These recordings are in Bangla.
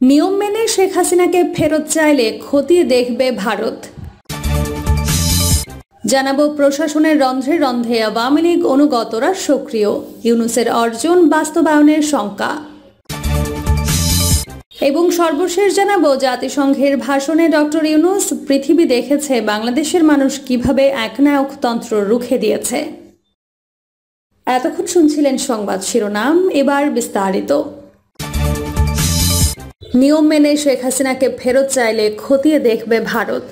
নিয়ম মেনে শেখ হাসিনাকে ফেরত চাইলে খতিয়ে দেখবে ভারত। জানাবো প্রশাসনের রন্ধ্রে রন্ধ্রে আওয়ামী লীগ অনুগতরা সক্রিয়, ইউনূসের অর্জন বাস্তবায়নের শঙ্কা। এবং সর্বশেষ জানাবো জাতিসংঘের ভাষণে ডক্টর ইউনূস পৃথিবী দেখেছে বাংলাদেশের মানুষ কিভাবে একনায়কতন্ত্র রুখে দিয়েছে। এতক্ষণ শুনছিলেন সংবাদ শিরোনাম, এবার বিস্তারিত। নিয়ম মেনে শেখ হাসিনাকে ফেরত চাইলে খতিয়ে দেখবে ভারত।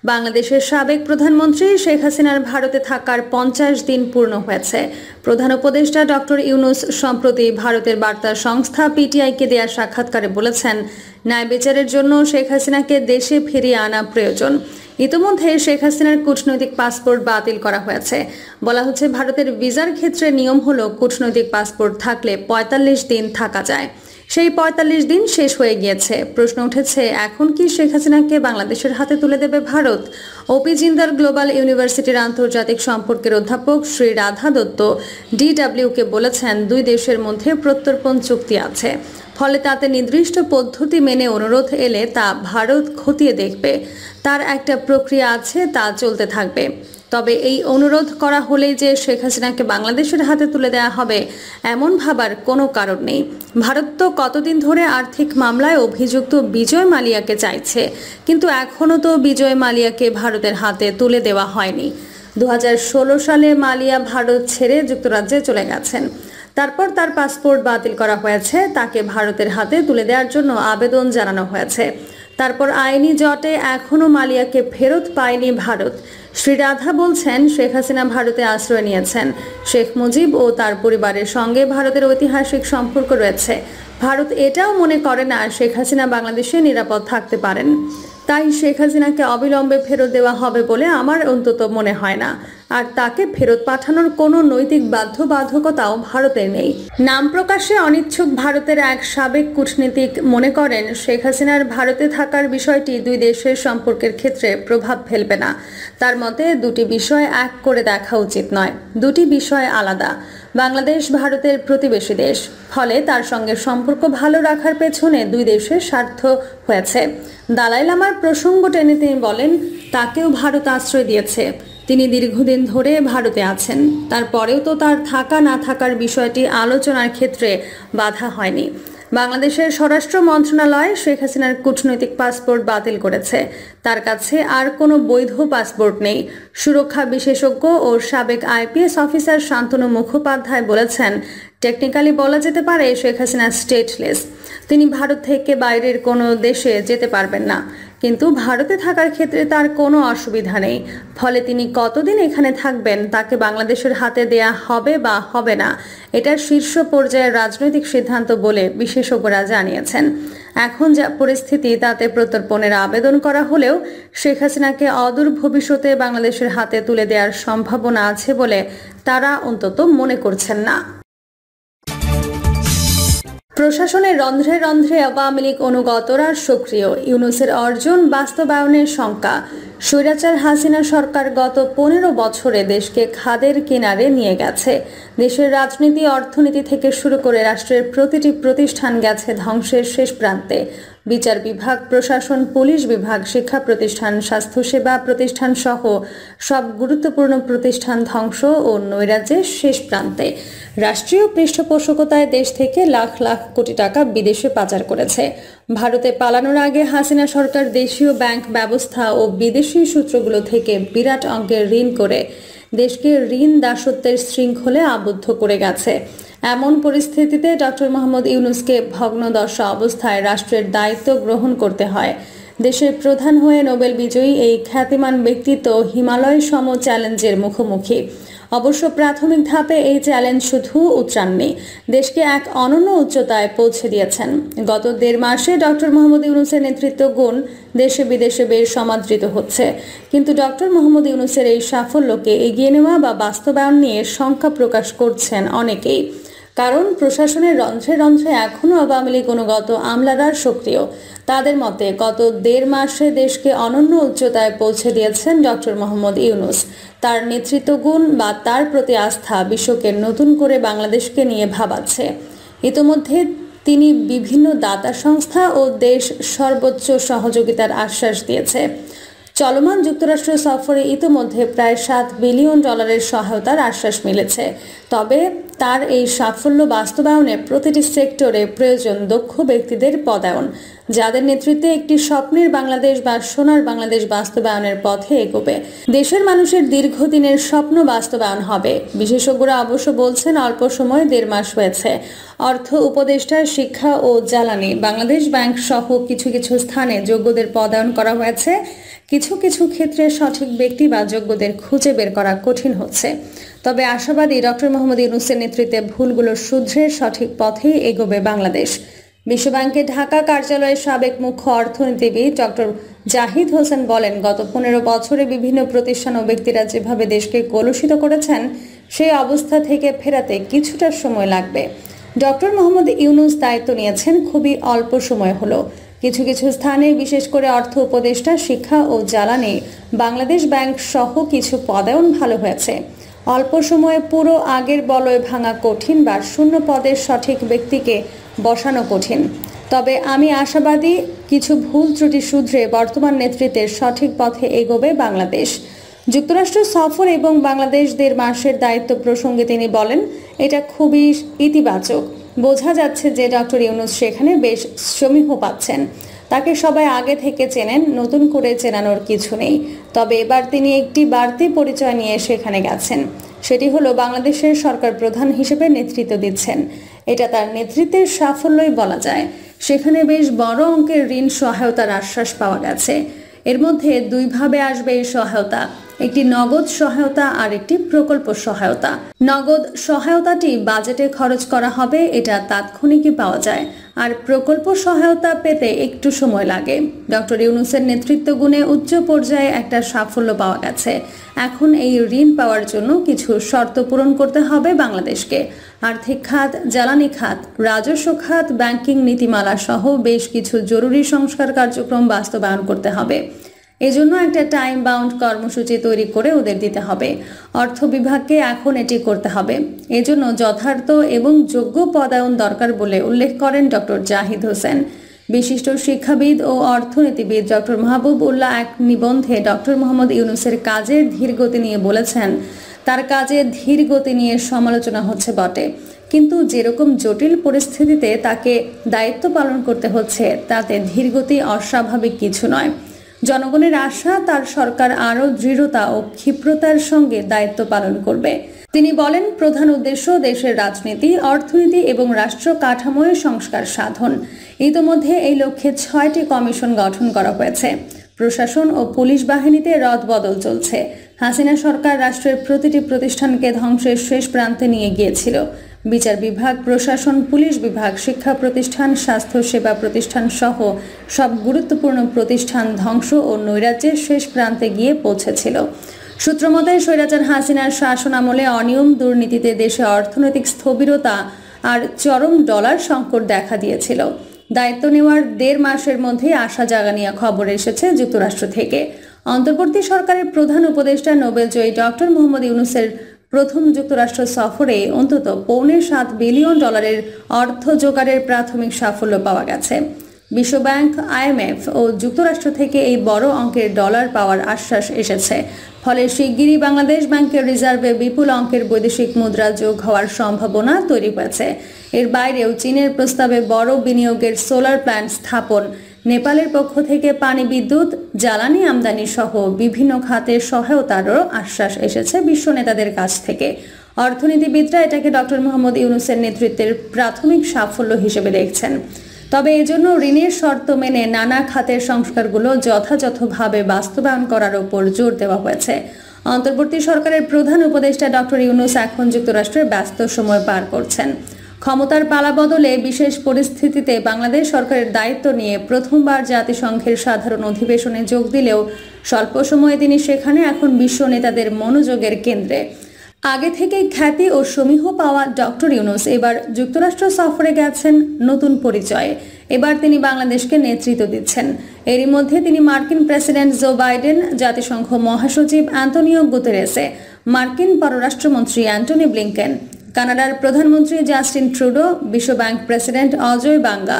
বাংলাদেশের সাবেক প্রধানমন্ত্রী শেখ হাসিনার ভারতে থাকার 50 দিন পূর্ণ হয়েছে। প্রধান উপদেষ্টা ডক্টর ইউনূস সম্প্রতি ভারতের বার্তা সংস্থা পিটিআইকে দেয়া সাক্ষাৎকারে বলেছেন, ন্যায় বিচারের জন্য শেখ হাসিনাকে দেশে ফিরিয়ে আনা প্রয়োজন। ইতিমধ্যে শেখ হাসিনার কূটনৈতিক পাসপোর্ট বাতিল করা হয়েছে। বলা হচ্ছে, ভারতের ভিসার ক্ষেত্রে নিয়ম হলো কূটনৈতিক পাসপোর্ট থাকলে 45 দিন থাকা যায়। সেই 45 দিন শেষ হয়ে গিয়েছে। প্রশ্ন উঠেছে, এখন কি শেখ হাসিনাকে বাংলাদেশের হাতে তুলে দেবে ভারত? ওপি জিন্দাল গ্লোবাল ইউনিভার্সিটির আন্তর্জাতিক সম্পর্কের অধ্যাপক শ্রী রাধা দত্ত ডিডব্লিউকে বলেছেন, দুই দেশের মধ্যে প্রত্যর্পণ চুক্তি আছে, ফলে তাতে নির্দিষ্ট পদ্ধতি মেনে অনুরোধ এলে তা ভারত খতিয়ে দেখবে। তার একটা প্রক্রিয়া আছে, তা চলতে থাকবে। তবে এই অনুরোধ করা হলেই যে শেখ হাসিনাকে বাংলাদেশের হাতে তুলে দেওয়া হবে এমন ভাবার কোনো কারণ নেই। ভারত তো কতদিন ধরে আর্থিক মামলায় অভিযুক্ত বিজয় মালিয়াকে চাইছে, কিন্তু এখনও তো বিজয় মালিয়াকে ভারতের হাতে তুলে দেওয়া হয়নি। 2016 সালে মালিয়া ভারত ছেড়ে যুক্তরাজ্যে চলে গেছেন। তারপর তার পাসপোর্ট বাতিল করা হয়েছে, তাকে ভারতের হাতে তুলে দেওয়ার জন্য আবেদন জানানো হয়েছে। তারপর আইনি জটে এখনও মালিয়াকে ফেরত পায়নি ভারত। শ্রী রাধা বলছেন, শেখ হাসিনা ভারতে আশ্রয় নিয়েছেন। শেখ মুজিব ও তার পরিবারের সঙ্গে ভারতের ঐতিহাসিক সম্পর্ক রয়েছে। ভারত এটাও মনে করে না শেখ হাসিনা বাংলাদেশে নিরাপদ থাকতে পারেন। তাই শেখ হাসিনাকে অবিলম্বে ফেরত দেওয়া হবে বলে আমার অন্তত মনে হয় না। আর তাকে ফেরত পাঠানোর কোনো নৈতিক বাধ্যবাধকতাও ভারতের নেই। নাম প্রকাশে অনিচ্ছুক ভারতের এক সাবেক কূটনীতিক মনে করেন, শেখ হাসিনার ভারতে থাকার বিষয়টি দুই দেশের সম্পর্কের ক্ষেত্রে প্রভাব ফেলবে না। তার মতে দুটি বিষয় এক করে দেখা উচিত নয়, দুটি বিষয় আলাদা। বাংলাদেশ ভারতের প্রতিবেশী দেশ, ফলে তার সঙ্গে সম্পর্ক ভালো রাখার পেছনে দুই দেশের স্বার্থ হয়েছে। দালাই লামার প্রসঙ্গ টেনে তিনি বলেন, তাকেও ভারত আশ্রয় দিয়েছে। তিনি দীর্ঘদিন ধরে ভারতে আছেন, তারপরেও তো তার থাকা না থাকার বিষয়টি আলোচনার ক্ষেত্রে বাধা হয়নি। বাংলাদেশের স্বরাষ্ট্র মন্ত্রণালয় শেখ হাসিনার কূটনৈতিক পাসপোর্ট বাতিল করেছে। তার কাছে আর কোনো বৈধ পাসপোর্ট নেই। সুরক্ষা বিশেষজ্ঞ ও সাবেক আইপিএস অফিসার শান্তনু মুখোপাধ্যায় বলেছেন, টেকনিক্যালি বলা যেতে পারে শেখ হাসিনা স্টেটলেস। তিনি ভারত থেকে বাইরের কোনো দেশে যেতে পারবেন না, কিন্তু ভারতে থাকার ক্ষেত্রে তার কোনো অসুবিধা নেই। ফলে তিনি কতদিন এখানে থাকবেন তাকে বাংলাদেশের হাতে দেয়া হবে বা হবে না, এটা শীর্ষ পর্যায়ের রাজনৈতিক সিদ্ধান্ত বলে বিশেষজ্ঞরা জানিয়েছেন। এখন যা পরিস্থিতি তাতে প্রত্যর্পণের আবেদন করা হলেও শেখ হাসিনাকে অদূর ভবিষ্যতে বাংলাদেশের হাতে তুলে দেওয়ার সম্ভাবনা আছে বলে তারা অন্তত মনে করছেন না। প্রশাসনের রন্ধ্রে রন্ধ্রে আওয়ামী লীগ অনুগতরা সক্রিয়, ইউনূসের অর্জন বাস্তবায়নের শঙ্কা। স্বৈরাচার হাসিনা সরকার গত 15 বছরে দেশকে খাদের কিনারে নিয়ে গেছে। দেশের রাজনীতি, অর্থনীতি থেকে শুরু করে রাষ্ট্রের প্রতিটি প্রতিষ্ঠান গেছে ধ্বংসের শেষ প্রান্তে। বিচার বিভাগ, প্রশাসন, পুলিশ বিভাগ, শিক্ষা প্রতিষ্ঠান, স্বাস্থ্যসেবা প্রতিষ্ঠান সহ সব গুরুত্বপূর্ণ প্রতিষ্ঠান ধ্বংস ও নৈরাজ্যের শেষ প্রান্তে। রাষ্ট্রীয় পৃষ্ঠপোষকতায় দেশ থেকে লাখ লাখ কোটি টাকা বিদেশে পাচার করেছে। ভারতে পালানোর আগে হাসিনা সরকার দেশীয় ব্যাংক ব্যবস্থা ও বিদেশি সূত্রগুলো থেকে বিরাট অঙ্কের ঋণ করে দেশকে ঋণ দাসত্বের শৃঙ্খলে আবদ্ধ করে গেছে। এমন পরিস্থিতিতে ডক্টর মোহাম্মদ ইউনূসকে ভগ্নদশা অবস্থায় রাষ্ট্রের দায়িত্ব গ্রহণ করতে হয়। দেশের প্রধান হয়ে নোবেল বিজয়ী এই খ্যাতিমান ব্যক্তিত্ব হিমালয় সম চ্যালেঞ্জের মুখোমুখি। অবশ্য প্রাথমিক ধাপে এই চ্যালেঞ্জ শুধু উতরাননি, দেশকে এক অনন্য উচ্চতায় পৌঁছে দিয়েছেন। গত 1.5 মাসে ডক্টর মোহাম্মদ ইউনূসের নেতৃত্ব গুণ দেশে বিদেশে বেশ সমাদৃত হচ্ছে। কিন্তু ডক্টর মোহাম্মদ ইউনূসের এই সাফল্যকে এগিয়ে নেওয়া বা বাস্তবায়ন নিয়ে শঙ্কা প্রকাশ করছেন অনেকেই। কারণ প্রশাসনের রন্ধ্রে রন্ধ্রে এখনও আওয়ামী লীগ অনুগত আমলারা সক্রিয়। তাদের মতে গত 1.5 মাসে দেশকে অনন্য উচ্চতায় পৌঁছে দিয়েছেন ডক্টর মোহাম্মদ ইউনূস। তার নেতৃত্ব গুণ বা তার প্রতি আস্থা বিশ্বকে নতুন করে বাংলাদেশকে নিয়ে ভাবাচ্ছে। ইতোমধ্যে তিনি বিভিন্ন দাতা সংস্থা ও দেশ সর্বোচ্চ সহযোগিতার আশ্বাস দিয়েছে। চলমান যুক্তরাষ্ট্র সফরে ইতিমধ্যে প্রায় $7 বিলিয়ন সহায়তার আশ্বাস মিলেছে। তবে তার এই সাফল্য বাস্তবায়নে প্রতিটি সেক্টরে প্রয়োজন দক্ষ ব্যক্তিদের পদায়ন, যাদের নেতৃত্বে একটি স্বপ্নের বাংলাদেশ বা সোনার বাংলাদেশ বাস্তবায়নের পথে এগোবে। দেশের মানুষের দীর্ঘদিনের স্বপ্ন বাস্তবায়ন হবে। বিশেষজ্ঞরা অবশ্য বলছেন, অল্প সময় 1.5 মাস হয়েছে অর্থ উপদেষ্টা, শিক্ষা ও জ্বালানি, বাংলাদেশ ব্যাংক সহ কিছু কিছু স্থানে যোগ্যদের পদায়ন করা হয়েছে। কিছু কিছু ক্ষেত্রে সঠিক ব্যক্তি বা যোগ্যদের খুঁজে বের করা কঠিন হচ্ছে। তবে আশাবাদী ডক্টর মোহাম্মদ ইউনূসের নেতৃত্বে ভুলগুলো শুধরে সঠিক পথেই এগোবে বাংলাদেশ। বিশ্বব্যাংকের ঢাকা কার্যালয়ের সাবেক মুখ্য অর্থনীতিবিদ ডক্টর জাহিদ হোসেন বলেন, গত 15 বছরে বিভিন্ন প্রতিষ্ঠান ও ব্যক্তিরা যেভাবে দেশকে কলুষিত করেছেন, সেই অবস্থা থেকে ফেরাতে কিছুটা সময় লাগবে। ডক্টর মোহাম্মদ ইউনূস দায়িত্ব নিয়েছেন খুবই অল্প সময় হলো। কিছু কিছু স্থানে, বিশেষ করে অর্থ উপদেষ্টা, শিক্ষা ও জ্বালানি, বাংলাদেশ ব্যাংক সহ কিছু পদায়ন ভালো হয়েছে। অল্প সময়ে পুরো আগের বলয় ভাঙা কঠিন বা শূন্য পদের সঠিক ব্যক্তিকে বসানো কঠিন। তবে আমি আশাবাদী কিছু ভুল ত্রুটি শুধরে বর্তমান নেতৃত্বের সঠিক পথে এগোবে বাংলাদেশ। যুক্তরাষ্ট্র সফর এবং বাংলাদেশ 1.5 মাসের দায়িত্ব প্রসঙ্গে তিনি বলেন, এটা খুবই ইতিবাচক। বোঝা যাচ্ছে যে ডক্টর ইউনূস সেখানে বেশ সমীহ পাচ্ছেন। তাকে সবাই আগে থেকে চেনেন, নতুন করে চেনানোর কিছু নেই। তবে এবার তিনি একটি বাড়তি পরিচয় নিয়ে সেখানে গেছেন। সেটি হলো বাংলাদেশের সরকার প্রধান হিসেবে নেতৃত্ব দিচ্ছেন। এটা তার নেতৃত্বের সাফল্যই বলা যায়। সেখানে বেশ বড় অঙ্কের ঋণ সহায়তার আশ্বাস পাওয়া গেছে। এর মধ্যে 2 ভাবে আসবে এই সহায়তা, একটি নগদ সহায়তা আর একটি প্রকল্প সহায়তা। নগদ সহায়তাটি বাজেটে খরচ করা হবে, এটা তাৎক্ষণিকই পাওয়া যায়। আর প্রকল্প সহায়তা পেতে একটু সময় লাগে। ডক্টর ইউনূসের নেতৃত্ব গুণে উচ্চ পর্যায়ে একটা সাফল্য পাওয়া গেছে। এখন এই ঋণ পাওয়ার জন্য কিছু শর্ত পূরণ করতে হবে বাংলাদেশকে। আর্থিক খাত, জ্বালানি খাত, রাজস্ব খাত, ব্যাংকিং নীতিমালা সহ বেশ কিছু জরুরি সংস্কার কার্যক্রম বাস্তবায়ন করতে হবে। এজন্য একটা টাইম বাউন্ড কর্মসূচি তৈরি করে ওদের দিতে হবে। অর্থ বিভাগকে এখন এটি করতে হবে। এজন্য যথার্থ এবং যোগ্য পদায়ন দরকার বলে উল্লেখ করেন ডক্টর জাহিদ হোসেন। বিশিষ্ট শিক্ষাবিদ ও অর্থনীতিবিদ ডক্টর মাহবুব উল্লাহ এক নিবন্ধে ডক্টর মোহাম্মদ ইউনূসের কাজের ধীরগতি নিয়ে বলেছেন, তার কাজে ধীর গতি নিয়ে সমালোচনা হচ্ছে বটে, কিন্তু যেরকম জটিল পরিস্থিতিতে তাকে দায়িত্ব পালন করতে হচ্ছে তাতে ধীরগতি অস্বাভাবিক কিছু নয়। জনগণের আশা তার সরকার আরও দৃঢ়তা ও ক্ষিপ্রতার সঙ্গে দায়িত্ব পালন করবে। তিনি বলেন, প্রধান উদ্দেশ্য দেশের রাজনীতি, অর্থনীতি এবং রাষ্ট্র কাঠামোয় সংস্কার সাধন। ইতোমধ্যে এই লক্ষ্যে 6টি কমিশন গঠন করা হয়েছে। প্রশাসন ও পুলিশ বাহিনীতে রদবদল চলছে। হাসিনা সরকার রাষ্ট্রের প্রতিটি প্রতিষ্ঠানকে ধ্বংসের শেষ প্রান্তে নিয়ে গিয়েছিল। বিচার বিভাগ, প্রশাসন, পুলিশ বিভাগ, শিক্ষা প্রতিষ্ঠান, স্বাস্থ্য সেবা প্রতিষ্ঠান সহ সব গুরুত্বপূর্ণ প্রতিষ্ঠান ধ্বংস ও নৈরাজ্যের শেষ প্রান্তে গিয়ে পৌঁছেছিল। সূত্রমতে স্বৈরাচার হাসিনার শাসন আমলে অনিয়ম, দুর্নীতিতে দেশে অর্থনৈতিক স্থবিরতা আর চরম ডলার সংকট দেখা দিয়েছিল। দায়িত্ব নেওয়ার 1.5 মাসের মধ্যেই আশা জাগানিয়া খবর এসেছে যুক্তরাষ্ট্র থেকে। অন্তর্বর্তী সরকারের প্রধান উপদেষ্টা নোবেলজয়ী ডক্টর মোহাম্মদ ইউনূসের প্রথম যুক্তরাষ্ট্র সফরে অন্তত $7.25 বিলিয়ন অর্থ জোগাড়ের প্রাথমিক সাফল্য পাওয়া গেছে। বিশ্বব্যাংক, IMF ও যুক্তরাষ্ট্র থেকে এই বড় অঙ্কের ডলার পাওয়ার আশ্বাস এসেছে। ফলে শিগগিরই বাংলাদেশ ব্যাংকের রিজার্ভে বিপুল অঙ্কের বৈদেশিক মুদ্রা যোগ হওয়ার সম্ভাবনা তৈরি হয়েছে। এর বাইরেও চীনের প্রস্তাবে বড় বিনিয়োগের সোলার প্ল্যান্ট স্থাপন, নেপালের পক্ষ থেকে পানি, বিদ্যুৎ, জ্বালানি আমদানি সহ বিভিন্ন খাতের সহায়তারও আশ্বাস এসেছে বিশ্ব নেতাদের কাছ থেকে। অর্থনীতিবিদরা এটাকে ডক্টর মোহাম্মদ ইউনূসের নেতৃত্বের প্রাথমিক সাফল্য হিসেবে দেখছেন। তবে এজন্য ঋণের শর্ত মেনে নানা খাতের সংস্কারগুলো যথাযথভাবে বাস্তবায়ন করার উপর জোর দেওয়া হয়েছে। অন্তর্বর্তী সরকারের প্রধান উপদেষ্টা ডক্টর ইউনূস এখন যুক্তরাষ্ট্রের ব্যস্ত সময় পার করছেন। ক্ষমতার পালাবদলে বিশেষ পরিস্থিতিতে বাংলাদেশ সরকারের দায়িত্ব নিয়ে প্রথমবার জাতিসংঘের সাধারণ অধিবেশনে যোগ দিলেও স্বল্প সময়ে তিনি সেখানে এখন বিশ্ব নেতাদের মনোযোগের কেন্দ্রে। আগে থেকেই খ্যাতি ও সমীহ পাওয়া ডক্টর ইউনূস এবার যুক্তরাষ্ট্র সফরে গেছেন নতুন পরিচয়ে। এবার তিনি বাংলাদেশকে নেতৃত্ব দিচ্ছেন। এরই মধ্যে তিনি মার্কিন প্রেসিডেন্ট জো বাইডেন, জাতিসংঘ মহাসচিব অ্যান্টোনিও গুতেরেসে, মার্কিন পররাষ্ট্রমন্ত্রী অ্যান্টনি ব্লিংকেন, কানাডার প্রধানমন্ত্রী জাস্টিন ট্রুডো, বিশ্বব্যাংক প্রেসিডেন্ট অজয় বাঙ্গা,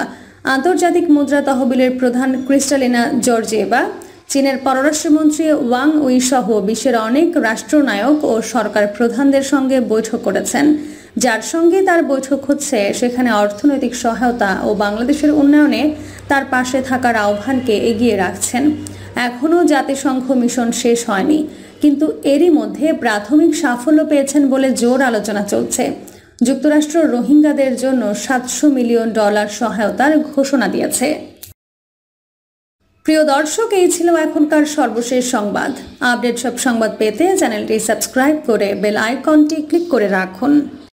আন্তর্জাতিক মুদ্রা তহবিলের প্রধান ক্রিস্টালিনা জর্জিয়েভা, চীনের পররাষ্ট্রমন্ত্রী ওয়াং উই সহ বিশ্বের অনেক রাষ্ট্রনায়ক ও সরকার প্রধানদের সঙ্গে বৈঠক করেছেন। যার সঙ্গে তার বৈঠক হচ্ছে সেখানে অর্থনৈতিক সহায়তা ও বাংলাদেশের উন্নয়নে তার পাশে থাকার আহ্বানকে এগিয়ে রাখছেন। এখনও জাতিসংঘ মিশন শেষ হয়নি, কিন্তু এরই মধ্যে প্রাথমিক সাফল্য পেয়েছেন বলে জোর আলোচনা চলছে। যুক্তরাষ্ট্র রোহিঙ্গাদের জন্য $700 মিলিয়ন সহায়তার ঘোষণা দিয়েছে। প্রিয় দর্শক, এই ছিল এখনকার সর্বশেষ সংবাদ। আপডেট সব সংবাদ পেতে চ্যানেলটি সাবস্ক্রাইব করে বেল আইকনটি ক্লিক করে রাখুন।